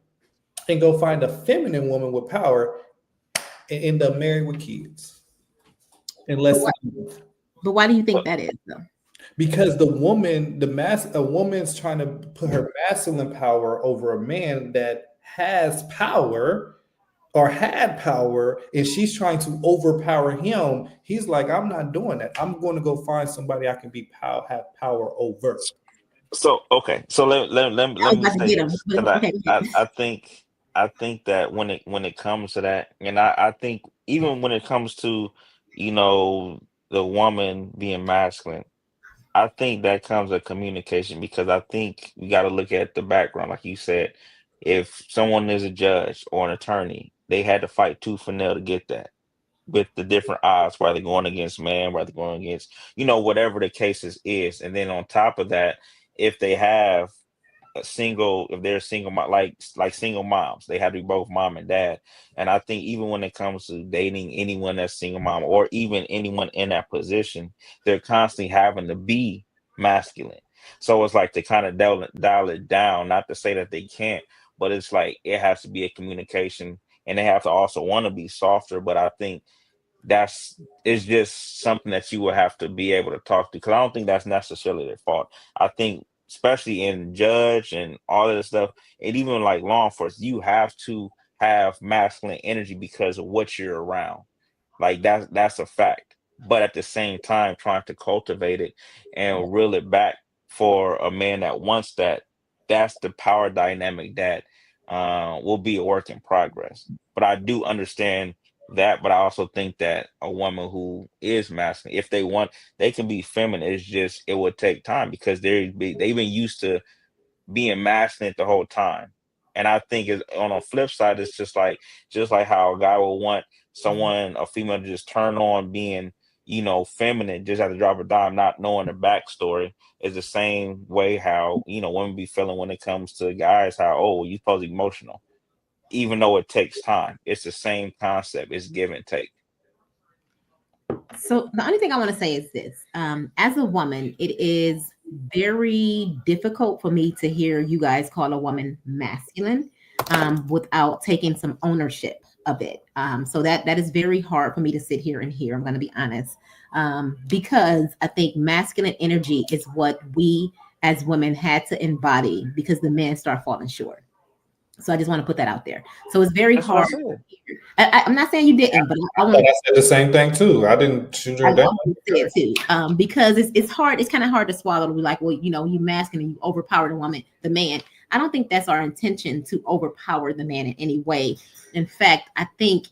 and go find a feminine woman with power and end up married with kids. But why do you think that is, though? Because a woman's trying to put her masculine power over a man that has power or had power, and she's trying to overpower him. He's like, I'm not doing that. I'm going to go find somebody I can have power over. So okay, so let me say this. Okay. I think that when it comes to that, and I think even when it comes to, the woman being masculine, I think that comes with communication, because I think you got to look at the background. Like you said, if someone is a judge or an attorney, they had to fight tooth and nail to get that, with the different odds, whether going against man, whether going against, whatever the cases is. And then on top of that, if they have if they're single, like single moms, they have to be both mom and dad. And I think even when it comes to dating anyone that's single mom, or even anyone in that position, they're constantly having to be masculine. So it's like to kind of dial it down, not to say that they can't, but it's like it has to be a communication, and they have to also want to be softer. But I think it's just something that you will have to be able to talk to, because I don't think that's necessarily their fault. I think, especially in judge and all of this stuff, and even like law enforcement, you have to have masculine energy because of what you're around. Like that's a fact. But at the same time, trying to cultivate it and reel it back for a man that wants that's the power dynamic that will be a work in progress. But I do understand that, but I also think that a woman who is masculine, if they want, they can be feminine. It's just, it would take time, because they've been used to being masculine the whole time. And I think on a flip side, it's just like how a guy will want a female to just turn on being feminine just at the drop of a dime, not knowing the backstory, is the same way how, women be feeling when it comes to guys, how, oh, you supposed to be emotional, even though it takes time. It's the same concept. It's give and take. So the only thing I want to say is this. As a woman, it is very difficult for me to hear you guys call a woman masculine without taking some ownership of it. So that is very hard for me to sit here and hear. I'm going to be honest, because I think masculine energy is what we as women had to embody because the men start falling short. So I just want to put that out there. So it's very That's what I hard. said. I'm not saying you didn't, but I I want to said the same thing too. I didn't shoot her down. say it too, because it's hard. It's kind of hard to swallow to be like, well, you masculine, you overpower the woman, the man. I don't think that's our intention to overpower the man in any way. In fact, I think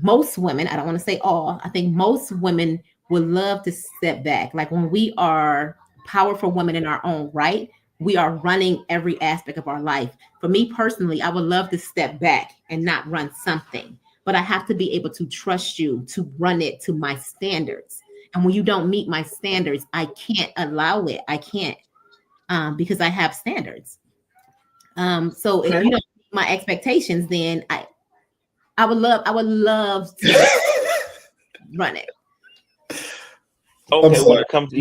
most women, I don't want to say all, I think most women would love to step back. Like when we are powerful women in our own right, we are running every aspect of our life. For me personally, I would love to step back and not run something, but I have to be able to trust you to run it to my standards. And when you don't meet my standards, I can't allow it. I can't, because I have standards. So if you don't meet my expectations, then I would love to run it. Okay, when it comes to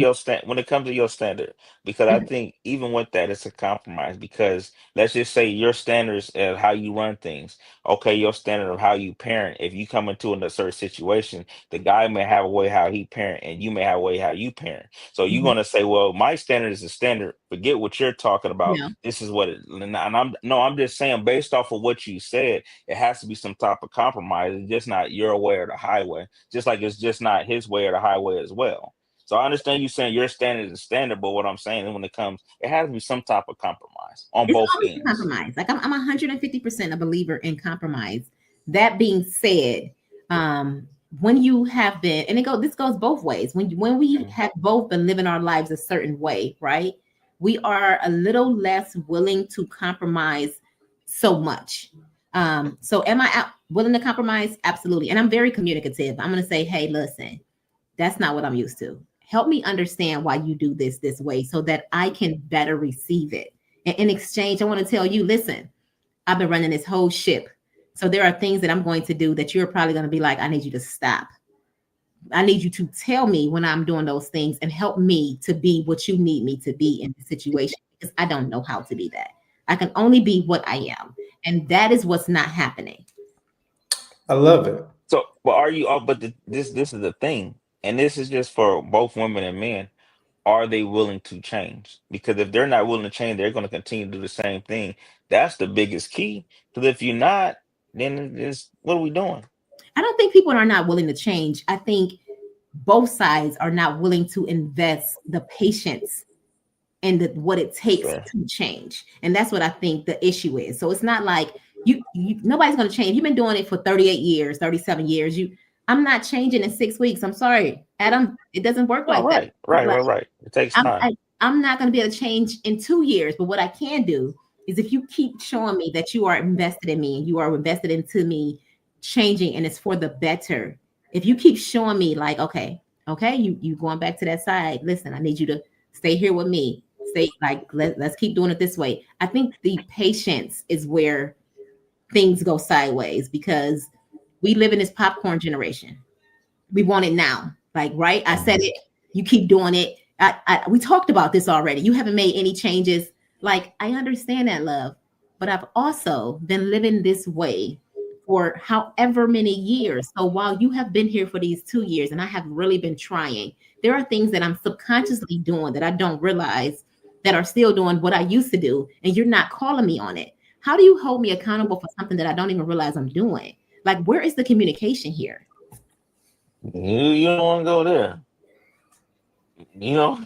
your standard, because I think even with that, it's a compromise. Because let's just say your standards of how you run things, okay, your standard of how you parent. If you come into a certain situation, the guy may have a way how he parent, and you may have a way how you parent. So you're gonna say, well, my standard is the standard. Forget what you're talking about. Yeah. This is what it. And I'm just saying, based off of what you said, it has to be some type of compromise. It's just not your way or the highway. Just like it's just not his way or the highway as well. So I understand you saying your standard is standard, but what I'm saying is when it has to be some type of compromise on It's both always a ends. compromise. Like I'm 150% a believer in compromise. That being said, when you have been, and this goes both ways. When we have both been living our lives a certain way, right? We are a little less willing to compromise so much. So am I willing to compromise? Absolutely. And I'm very communicative. I'm going to say, hey, listen, that's not what I'm used to. Help me understand why you do this way so that I can better receive it. And in exchange, I want to tell you, listen, I've been running this whole ship. So there are things that I'm going to do that you're probably going to be like, I need you to stop. I need you to tell me when I'm doing those things and help me to be what you need me to be in the situation, because I don't know how to be that. I can only be what I am. And that is what's not happening. I love it. So, but are you? But this is the thing, and this is just for both women and men. Are they willing to change? Because if they're not willing to change, they're going to continue to do the same thing. That's the biggest key. Because if you're not, then it's what are we doing? I don't think people are not willing to change. I think both sides are not willing to invest the patience and what it takes to change. And that's what I think the issue is. So it's not like nobody's going to change. You've been doing it for 38 years, 37 years. I'm not changing in 6 weeks. I'm sorry, Adam. It doesn't work like that. Right. It takes time. I'm not going to be able to change in 2 years. But what I can do is if you keep showing me that you are invested in me and you are invested into me changing and it's for the better. If you keep showing me like, okay, you going back to that side. Listen, I need you to stay here with me. Stay like, let's keep doing it this way. I think the patience is where things go sideways because we live in this popcorn generation. We want it now. Like, right? I said it. You keep doing it. We talked about this already. You haven't made any changes. Like, I understand that, love. But I've also been living this way for however many years. So while you have been here for these 2 years and I have really been trying, there are things that I'm subconsciously doing that I don't realize that are still doing what I used to do. And you're not calling me on it. How do you hold me accountable for something that I don't even realize I'm doing? Like, where is the communication here? You don't want to go there. You know.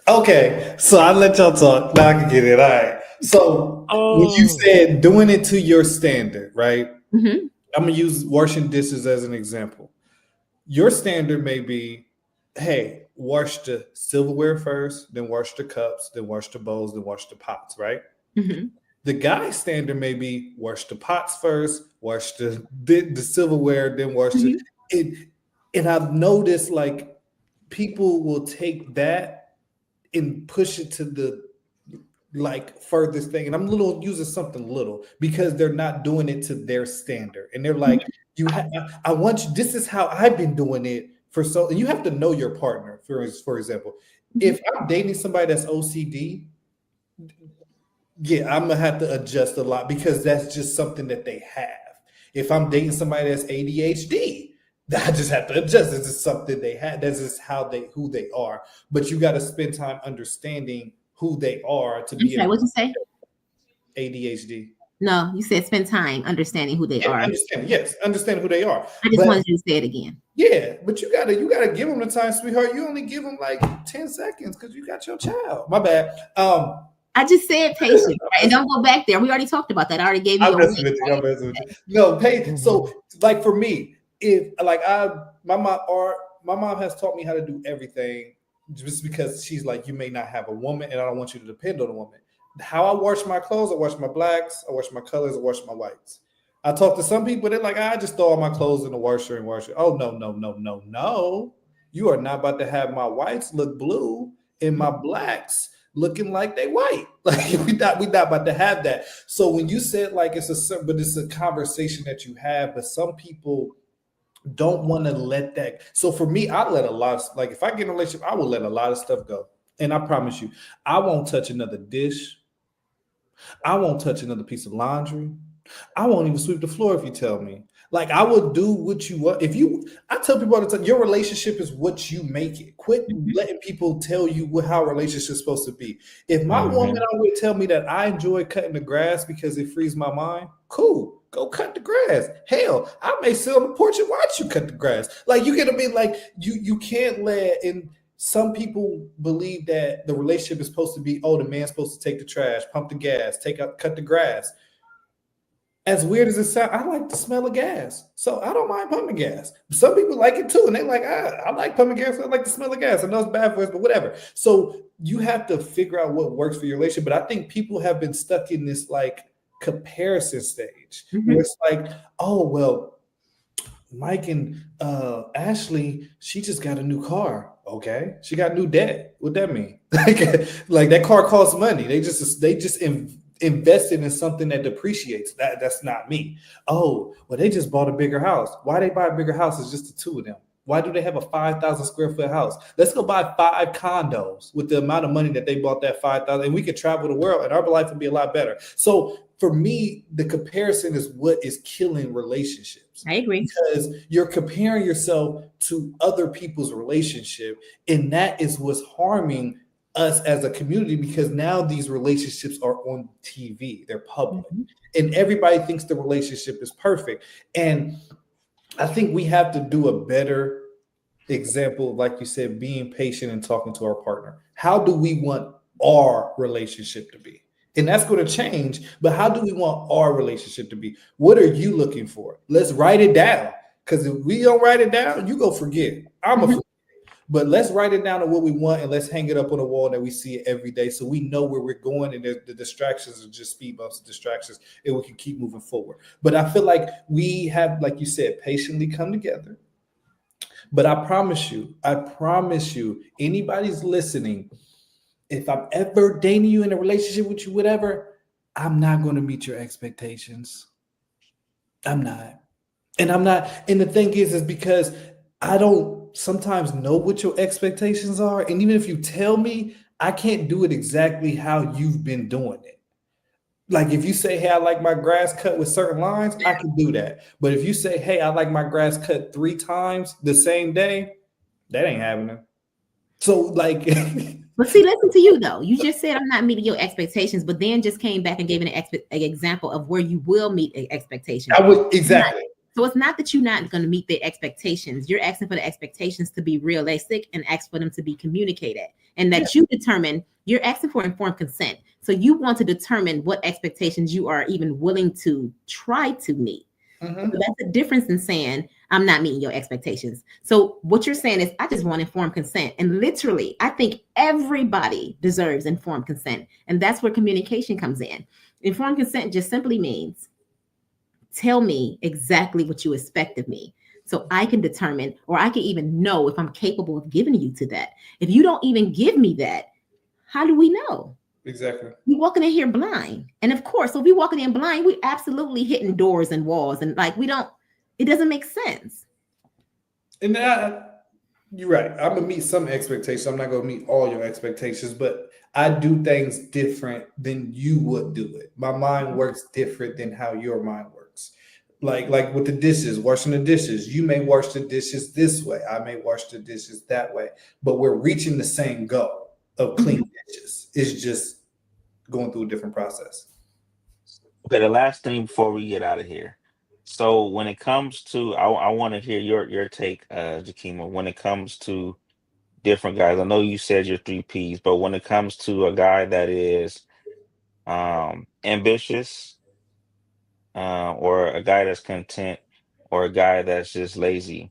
Okay, so I let y'all talk. Now I can get it. All right. So when you said doing it to your standard, right? Mm-hmm. I'm gonna use washing dishes as an example. Your standard may be, hey, wash the silverware first, then wash the cups, then wash the bowls, then wash the pots, right? Mm-hmm. The guy's standard may be wash the pots first, wash the silverware, then wash the. And I've noticed like people will take that and push it to the like furthest thing. And I'm using something little because they're not doing it to their standard. And they're like, I want you, this is how I've been doing it for so, and you have to know your partner, for example. If I'm dating somebody that's OCD, yeah, I'm gonna have to adjust a lot because that's just something that they have. If I'm dating somebody that's ADHD, I just have to adjust. This is something they have. This is who they are. But you got to spend time understanding who they are to be. What'd you say? ADHD. No, you said spend time understanding who they are. Understand who they are. I just wanted you to say it again. Yeah, but you gotta give them the time, sweetheart. You only give them like 10 seconds because you got your child. My bad. I just said patience, right? And don't go back there. We already talked about that. I already gave you. I'm messing with you. No, patience. So, like for me, if like my mom has taught me how to do everything, just because she's like, you may not have a woman, and I don't want you to depend on a woman. How I wash my clothes, I wash my blacks, I wash my colors, I wash my whites. I talk to some people, they're like, I just throw all my clothes in the washer and wash it. Oh, no. You are not about to have my whites look blue and my blacks looking like they white. Like we not about to have that. So when you said like it's a conversation that you have, but some people don't want to let that. So for me, I let a lot of, like if I get in a relationship, I will let a lot of stuff go. And I promise you, I won't touch another dish. I won't touch another piece of laundry. I won't even sweep the floor if you tell me. Like I will do what you want. I tell people all the time, your relationship is what you make it. Quit letting people tell you how a relationship is supposed to be. If my woman would tell me that I enjoy cutting the grass because it frees my mind, cool. Go cut the grass. Hell, I may sit on the porch and watch you cut the grass. Like you gotta be like you can't let in. Some people believe that the relationship is supposed to be, the man's supposed to take the trash, pump the gas, cut the grass. As weird as it sounds, I like the smell of gas. So I don't mind pumping gas. Some people like it too. And they're like, I like pumping gas. I like the smell of gas. I know it's bad for us, but whatever. So you have to figure out what works for your relationship. But I think people have been stuck in this like comparison stage where it's like, Mike and Ashley, she just got a new car. Okay, she got new debt. What that mean? like that car costs money. They just invested in something that depreciates. That's not me. Oh, well, they just bought a bigger house. Why they buy a bigger house? It's just the two of them. Why do they have a 5,000 square foot house? Let's go buy 5 condos with the amount of money that they bought that 5,000, and we could travel the world, and our life would be a lot better. So for me, the comparison is what is killing relationships. I agree. Because you're comparing yourself to other people's relationship, and that is what's harming us as a community, because now these relationships are on TV, they're public, and everybody thinks the relationship is perfect. And I think we have to do a better example, like you said, being patient and talking to our partner. How do we want our relationship to be? And that's going to change, but how do we want our relationship to be? What are you looking for? Let's write it down, because if we don't write it down, you go forget. I'm a forget. But let's write it down to what we want, and let's hang it up on the wall that we see it every day, so we know where we're going, and the distractions are just speed bumps and distractions, and we can keep moving forward. But I feel like we have, like you said, patiently come together. But I promise you, anybody's listening, if I'm ever dating you, in a relationship with you, whatever, I'm not going to meet your expectations. I'm not. And the thing is because I don't sometimes know what your expectations are. And even if you tell me, I can't do it exactly how you've been doing it. Like if you say, hey, I like my grass cut with certain lines, I can do that. But if you say, hey, I like my grass cut 3 times the same day, that ain't happening. So like... But see, listen to you though. You just said I'm not meeting your expectations, but then just came back and gave an example of where you will meet expectations. I would, exactly. So it's not that you're not going to meet the expectations. You're asking for the expectations to be realistic and ask for them to be communicated, and that you determine. You're asking for informed consent. So you want to determine what expectations you are even willing to try to meet. So that's the difference in saying I'm not meeting your expectations. So what you're saying is I just want informed consent. And literally, I think everybody deserves informed consent. And that's where communication comes in. Informed consent just simply means tell me exactly what you expect of me. So I can determine, or I can even know if I'm capable of giving you to that. If you don't even give me that, how do we know? Exactly. We walking in here blind. And of course, so if we walking in blind, we absolutely hitting doors and walls. And like, it doesn't make sense. And you're right. I'm gonna meet some expectations. I'm not gonna meet all your expectations, but I do things different than you would do it. My mind works different than how your mind works. Like with the dishes, washing the dishes. You may wash the dishes this way. I may wash the dishes that way. But we're reaching the same goal of clean dishes. It's just going through a different process. Okay, the last thing before we get out of here. So when it comes to, I want to hear your take, Jakima. When it comes to different guys, I know you said your three P's, but when it comes to a guy that is ambitious, or a guy that's content, or a guy that's just lazy,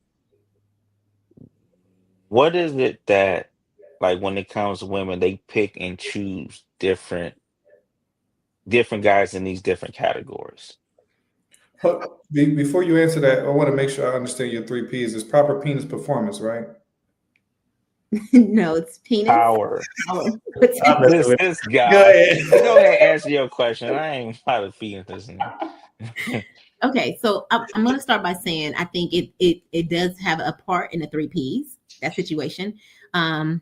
what is it that, like, when it comes to women, they pick and choose different guys in these different categories? Before you answer that, I want to make sure I understand your three P's. It's proper penis performance, right? No, it's penis. Power. Power. This Go guy. ahead. Go ahead and answer your question. I ain't about to feed this. Okay, so I'm going to start by saying I think it does have a part in the three P's, that situation. I'm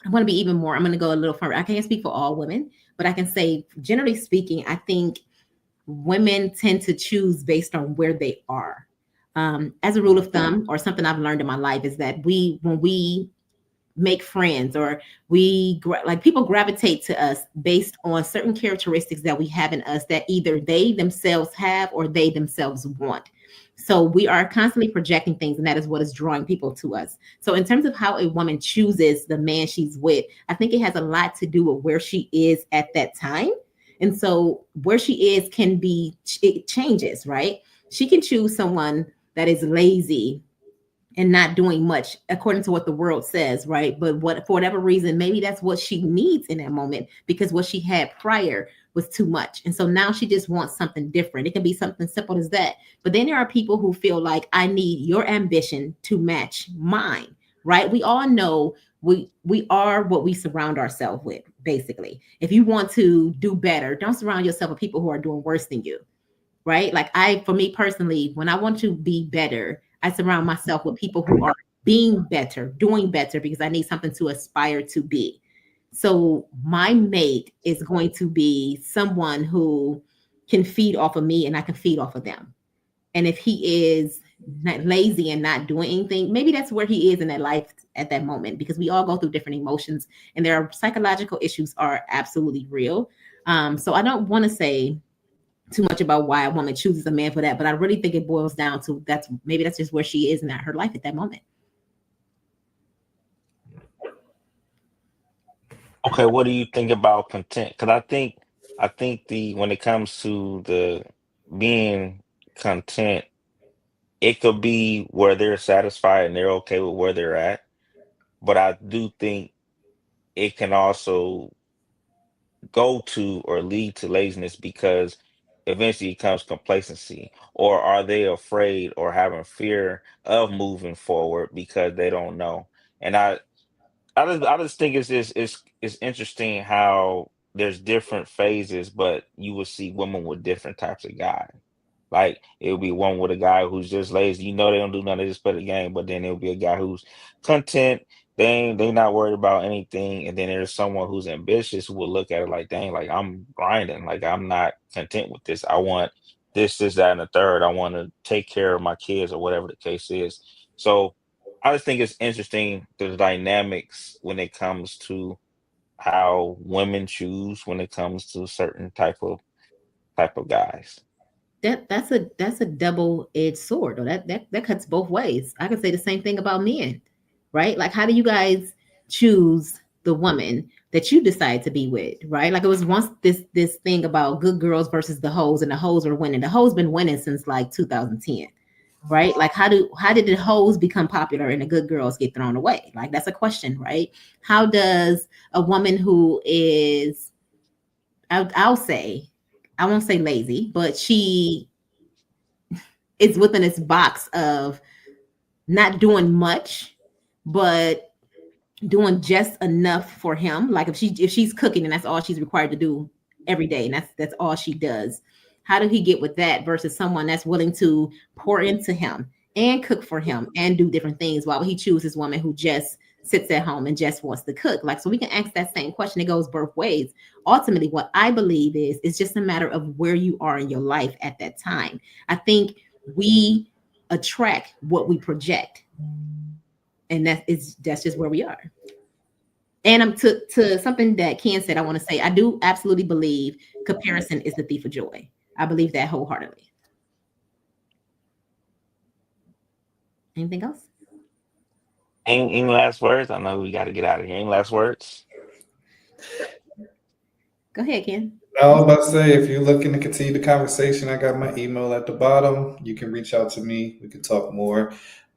going to be even more. I'm going to go a little further. I can't speak for all women, but I can say, generally speaking, I think women tend to choose based on where they are. As a rule of thumb, or something I've learned in my life, is that when we make friends, or people gravitate to us based on certain characteristics that we have in us that either they themselves have or they themselves want. So we are constantly projecting things, and that is what is drawing people to us. So in terms of how a woman chooses the man she's with, I think it has a lot to do with where she is at that time. And so where she is it changes, right? She can choose someone that is lazy and not doing much according to what the world says, right? But for whatever reason, maybe that's what she needs in that moment, because what she had prior was too much. And so now she just wants something different. It can be something simple as that. But then there are people who feel like, I need your ambition to match mine, right? We all know we are what we surround ourselves with, basically. If you want to do better, don't surround yourself with people who are doing worse than you, right? Like for me personally, when I want to be better, I surround myself with people who are being better, doing better, because I need something to aspire to be. So my mate is going to be someone who can feed off of me, and I can feed off of them. And if he is not lazy and not doing anything, maybe that's where he is in that life at that moment, because we all go through different emotions, and their psychological issues are absolutely real. So I don't want to say too much about why a woman chooses a man for that, but I really think it boils down to that's just where she is in her life at that moment. Okay, what do you think about content? Because I think when it comes to the being content, it could be where they're satisfied and they're okay with where they're at. But I do think it can also go to or lead to laziness, because eventually it comes complacency. Or are they afraid or having fear of moving forward because they don't know? And I just think it's interesting how there's different phases, but you will see women with different types of guys. Like, it'll be one with a guy who's just lazy. You know they don't do nothing, they just play the game. But then it'll be a guy who's content. They not worried about anything. And then there's someone who's ambitious who will look at it like, dang, like, I'm grinding. Like, I'm not content with this. I want this, that, and the third. I want to take care of my kids, or whatever the case is. So I just think it's interesting, the dynamics when it comes to how women choose when it comes to certain type of guys. That's a double-edged sword, or that cuts both ways. I could say the same thing about men, right? Like, how do you guys choose the woman that you decide to be with, right? Like, it was once this thing about good girls versus the hoes, and the hoes are winning. The hoes been winning since like 2010, right? Like, how did the hoes become popular and the good girls get thrown away? Like, that's a question, right? How does a woman who is, I'll say, I won't say lazy, but she is within this box of not doing much, but doing just enough for him. Like if she's cooking and that's all she's required to do every day, and that's all she does. How do he get with that versus someone that's willing to pour into him and cook for him and do different things while he chooses woman who just sits at home and just wants to cook? Like, so we can ask that same question. It goes both ways. Ultimately, what I believe is it's just a matter of where you are in your life at that time. I think we attract what we project, and that's just where we are. And I'm to something that Ken said, I want to say, I do absolutely believe comparison is the thief of joy. I believe that wholeheartedly. Anything else? Any last words? I know we got to get out of here. Any last words? Go ahead, Ken. I was about to say, if you're looking to continue the conversation, I got my email at the bottom. You can reach out to me. We can talk more.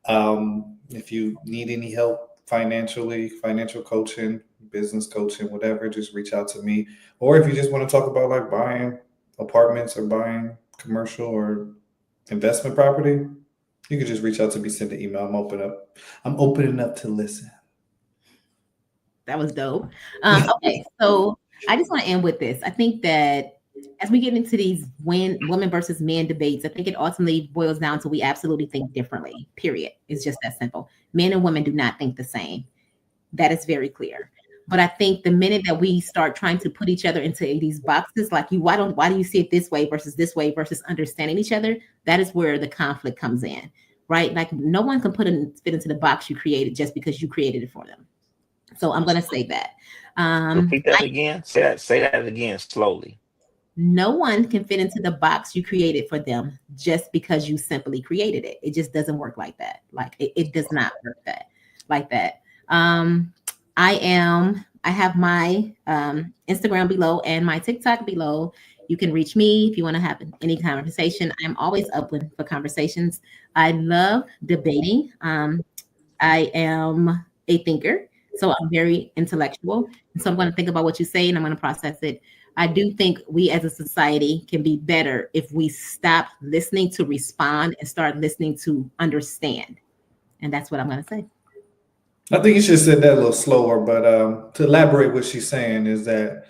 If you need any help financially, financial coaching, business coaching, whatever, just reach out to me. Or if you just want to talk about like buying apartments or buying commercial or investment property, you can just reach out to me, send an email. I'm opening up to listen. That was dope. Okay, so I just want to end with this. I think that as we get into these women versus men debates, I think it ultimately boils down to we absolutely think differently, period. It's just that simple. Men and women do not think the same. That is very clear. But I think the minute that we start trying to put each other into these boxes, like why do you see it this way versus understanding each other? That is where the conflict comes in, right? Like no one can fit into the box you created just because you created it for them. So I'm going to say that. Repeat that again. Say that again slowly. No one can fit into the box you created for them just because you simply created it. It just doesn't work like that. Like it does not work like that. I have my Instagram below and my TikTok below. You can reach me if you want to have any conversation. I'm always open for conversations. I love debating. I am a thinker, so I'm very intellectual. So I'm going to think about what you say and I'm going to process it. I do think we as a society can be better if we stop listening to respond and start listening to understand. And that's what I'm going to say. I think you should have said that a little slower, but to elaborate what she's saying is that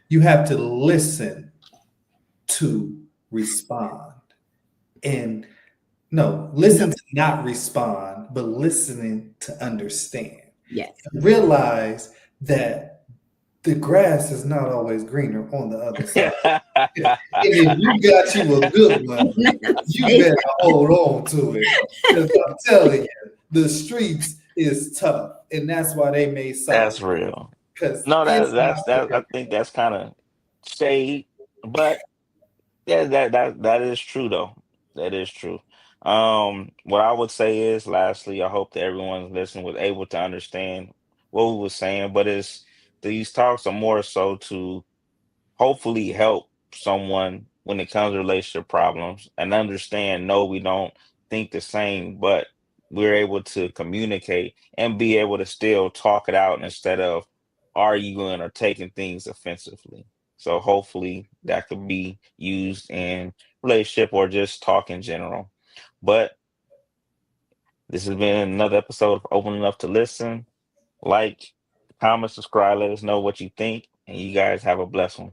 you have to listen to respond. And no, listen to not respond, but listening to understand. Yes. Realize that the grass is not always greener on the other side. And if you got you a good one, you better hold on to it. Because I'm telling you, the streets is tough, and that's why they made something. That's real. Because No, that's I think that's kind of shade, but yeah, that is true though. That is true. What I would say is, lastly, I hope that everyone listening was able to understand what we were saying, but these talks are more so to hopefully help someone when it comes to relationship problems and understand, no, we don't think the same, but we're able to communicate and be able to still talk it out instead of arguing or taking things offensively. So hopefully that could be used in relationship or just talk in general. But this has been another episode of Open Enough to Listen. Like, comment, subscribe, let us know what you think, and you guys have a blessed one.